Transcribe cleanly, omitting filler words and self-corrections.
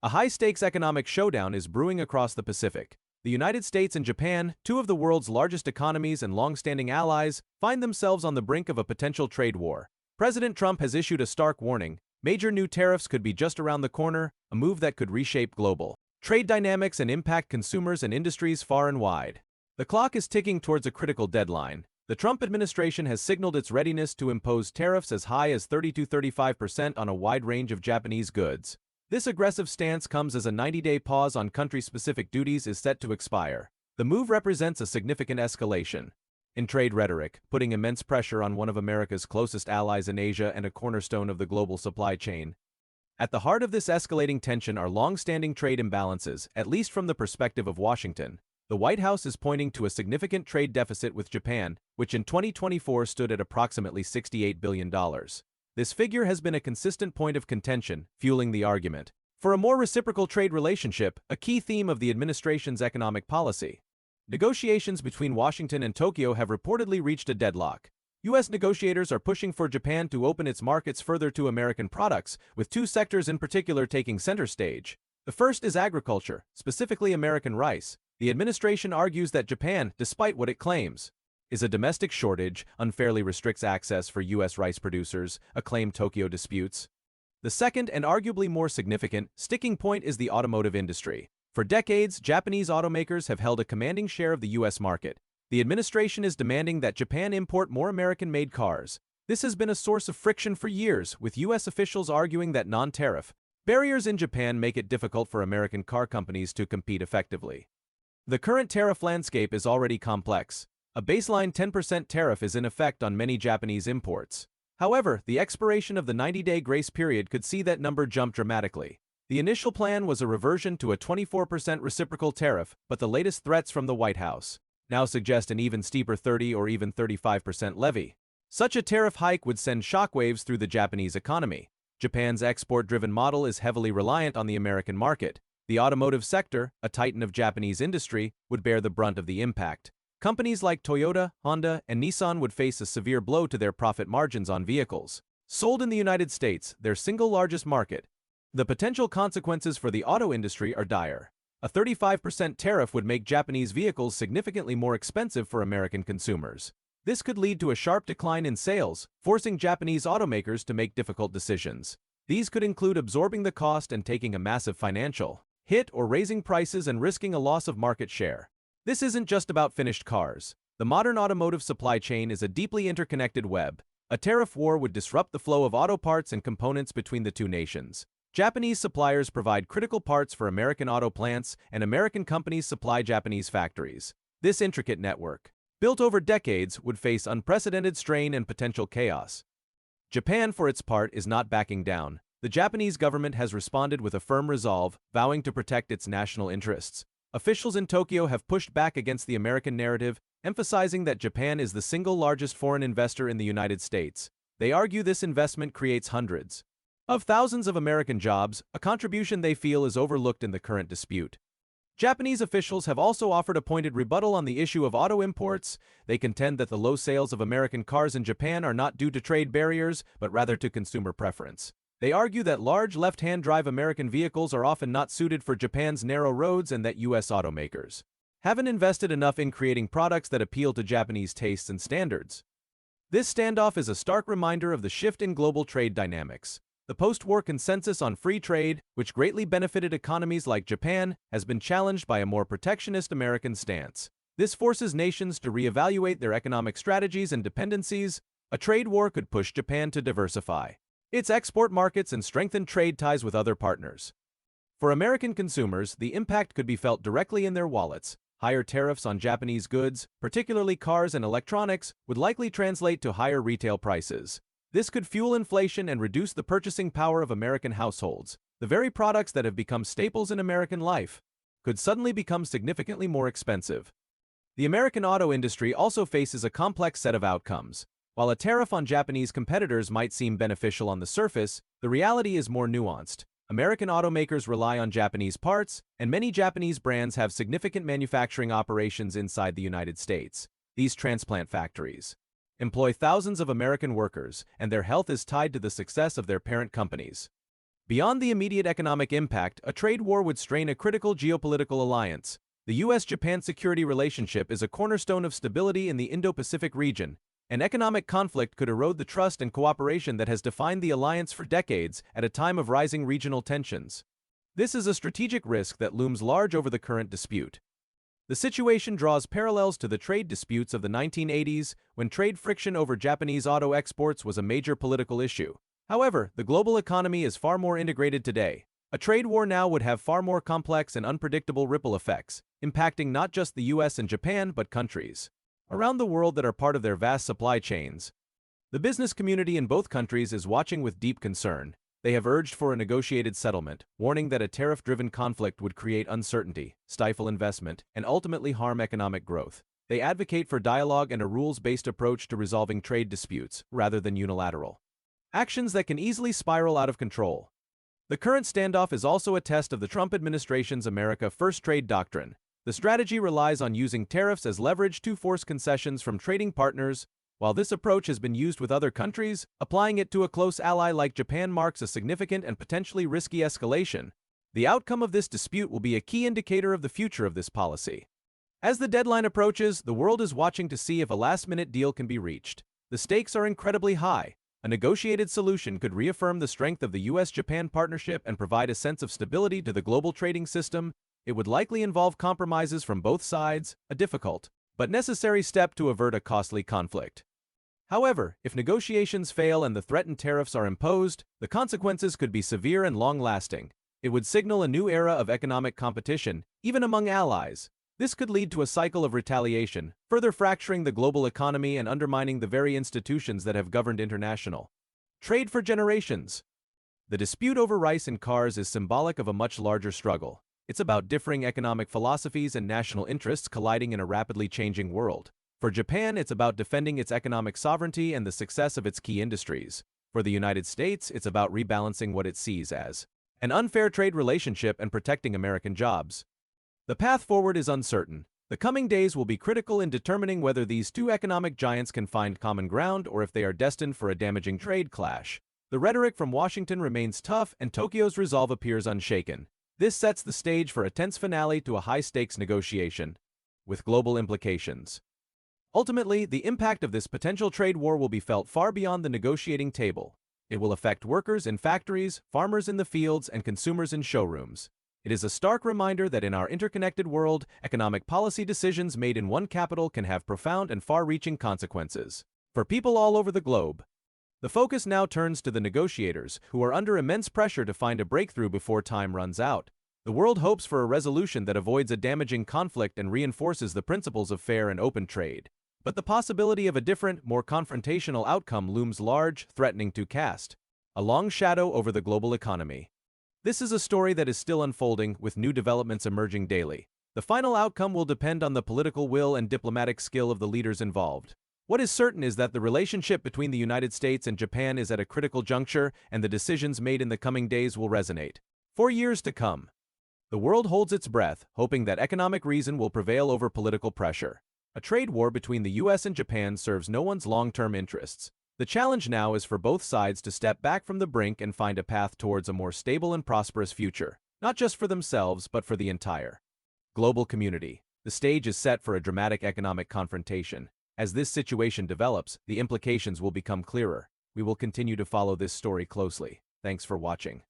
A high-stakes economic showdown is brewing across the Pacific. The United States and Japan, two of the world's largest economies and long-standing allies, find themselves on the brink of a potential trade war. President Trump has issued a stark warning. Major new tariffs could be just around the corner, a move that could reshape global trade dynamics and impact consumers and industries far and wide. The clock is ticking towards a critical deadline. The Trump administration has signaled its readiness to impose tariffs as high as 30–35% on a wide range of Japanese goods. This aggressive stance comes as a 90-day pause on country-specific duties is set to expire. The move represents a significant escalation in trade rhetoric, putting immense pressure on one of America's closest allies in Asia and a cornerstone of the global supply chain. At the heart of this escalating tension are long-standing trade imbalances, at least from the perspective of Washington. The White House is pointing to a significant trade deficit with Japan, which in 2024 stood at approximately $68 billion. This figure has been a consistent point of contention, fueling the argument for a more reciprocal trade relationship, a key theme of the administration's economic policy. Negotiations between Washington and Tokyo have reportedly reached a deadlock. U.S. negotiators are pushing for Japan to open its markets further to American products, with two sectors in particular taking center stage. The first is agriculture, specifically American rice. The administration argues that Japan, despite what it claims is a domestic shortage, unfairly restricts access for U.S. rice producers, a claim Tokyo disputes. The second, and arguably more significant, sticking point is the automotive industry. For decades, Japanese automakers have held a commanding share of the U.S. market. The administration is demanding that Japan import more American-made cars. This has been a source of friction for years, with U.S. officials arguing that non-tariff barriers in Japan make it difficult for American car companies to compete effectively. The current tariff landscape is already complex. A baseline 10% tariff is in effect on many Japanese imports. However, the expiration of the 90-day grace period could see that number jump dramatically. The initial plan was a reversion to a 24% reciprocal tariff, but the latest threats from the White House now suggest an even steeper 30 or even 35% levy. Such a tariff hike would send shockwaves through the Japanese economy. Japan's export-driven model is heavily reliant on the American market. The automotive sector, a titan of Japanese industry, would bear the brunt of the impact. Companies like Toyota, Honda, and Nissan would face a severe blow to their profit margins on vehicles sold in the United States, their single largest market. The potential consequences for the auto industry are dire. A 35% tariff would make Japanese vehicles significantly more expensive for American consumers. This could lead to a sharp decline in sales, forcing Japanese automakers to make difficult decisions. These could include absorbing the cost and taking a massive financial hit, or raising prices and risking a loss of market share. This isn't just about finished cars. The modern automotive supply chain is a deeply interconnected web. A tariff war would disrupt the flow of auto parts and components between the two nations. Japanese suppliers provide critical parts for American auto plants, and American companies supply Japanese factories. This intricate network, built over decades, would face unprecedented strain and potential chaos. Japan, for its part, is not backing down. The Japanese government has responded with a firm resolve, vowing to protect its national interests. Officials in Tokyo have pushed back against the American narrative, emphasizing that Japan is the single largest foreign investor in the United States. They argue this investment creates hundreds of thousands of American jobs, a contribution they feel is overlooked in the current dispute. Japanese officials have also offered a pointed rebuttal on the issue of auto imports. They contend that the low sales of American cars in Japan are not due to trade barriers, but rather to consumer preference. They argue that large left-hand drive American vehicles are often not suited for Japan's narrow roads and that U.S. automakers haven't invested enough in creating products that appeal to Japanese tastes and standards. This standoff is a stark reminder of the shift in global trade dynamics. The post-war consensus on free trade, which greatly benefited economies like Japan, has been challenged by a more protectionist American stance. This forces nations to reevaluate their economic strategies and dependencies. A trade war could push Japan to diversify its export markets and strengthen trade ties with other partners. For American consumers, the impact could be felt directly in their wallets. Higher tariffs on Japanese goods, particularly cars and electronics, would likely translate to higher retail prices. This could fuel inflation and reduce the purchasing power of American households. The very products that have become staples in American life could suddenly become significantly more expensive. The American auto industry also faces a complex set of outcomes. While a tariff on Japanese competitors might seem beneficial on the surface, the reality is more nuanced. American automakers rely on Japanese parts, and many Japanese brands have significant manufacturing operations inside the United States. These transplant factories employ thousands of American workers, and their health is tied to the success of their parent companies. Beyond the immediate economic impact, a trade war would strain a critical geopolitical alliance. The U.S.-Japan security relationship is a cornerstone of stability in the Indo-Pacific region. An economic conflict could erode the trust and cooperation that has defined the alliance for decades at a time of rising regional tensions. This is a strategic risk that looms large over the current dispute. The situation draws parallels to the trade disputes of the 1980s, when trade friction over Japanese auto exports was a major political issue. However, the global economy is far more integrated today. A trade war now would have far more complex and unpredictable ripple effects, impacting not just the US and Japan but countries around the world that are part of their vast supply chains. The business community in both countries is watching with deep concern. They have urged for a negotiated settlement, warning that a tariff-driven conflict would create uncertainty, stifle investment, and ultimately harm economic growth. They advocate for dialogue and a rules-based approach to resolving trade disputes, rather than unilateral actions that can easily spiral out of control. The current standoff is also a test of the Trump administration's America First trade doctrine. The strategy relies on using tariffs as leverage to force concessions from trading partners. While this approach has been used with other countries, applying it to a close ally like Japan marks a significant and potentially risky escalation. The outcome of this dispute will be a key indicator of the future of this policy. As the deadline approaches, the world is watching to see if a last-minute deal can be reached. The stakes are incredibly high. A negotiated solution could reaffirm the strength of the US-Japan partnership and provide a sense of stability to the global trading system. It would likely involve compromises from both sides, a difficult but necessary step to avert a costly conflict. However, if negotiations fail and the threatened tariffs are imposed, the consequences could be severe and long-lasting. It would signal a new era of economic competition, even among allies. This could lead to a cycle of retaliation, further fracturing the global economy and undermining the very institutions that have governed international trade for generations. The dispute over rice and cars is symbolic of a much larger struggle. It's about differing economic philosophies and national interests colliding in a rapidly changing world. For Japan, it's about defending its economic sovereignty and the success of its key industries. For the United States, it's about rebalancing what it sees as an unfair trade relationship and protecting American jobs. The path forward is uncertain. The coming days will be critical in determining whether these two economic giants can find common ground or if they are destined for a damaging trade clash. The rhetoric from Washington remains tough and Tokyo's resolve appears unshaken. This sets the stage for a tense finale to a high-stakes negotiation with global implications. Ultimately, the impact of this potential trade war will be felt far beyond the negotiating table. It will affect workers in factories, farmers in the fields, and consumers in showrooms. It is a stark reminder that in our interconnected world, economic policy decisions made in one capital can have profound and far-reaching consequences for people all over the globe. The focus now turns to the negotiators, who are under immense pressure to find a breakthrough before time runs out. The world hopes for a resolution that avoids a damaging conflict and reinforces the principles of fair and open trade. But the possibility of a different, more confrontational outcome looms large, threatening to cast a long shadow over the global economy. This is a story that is still unfolding, with new developments emerging daily. The final outcome will depend on the political will and diplomatic skill of the leaders involved. What is certain is that the relationship between the United States and Japan is at a critical juncture, and the decisions made in the coming days will resonate for years to come. The world holds its breath, hoping that economic reason will prevail over political pressure. A trade war between the US and Japan serves no one's long-term interests. The challenge now is for both sides to step back from the brink and find a path towards a more stable and prosperous future, not just for themselves but for the entire global community. The stage is set for a dramatic economic confrontation. As this situation develops, the implications will become clearer. We will continue to follow this story closely. Thanks for watching.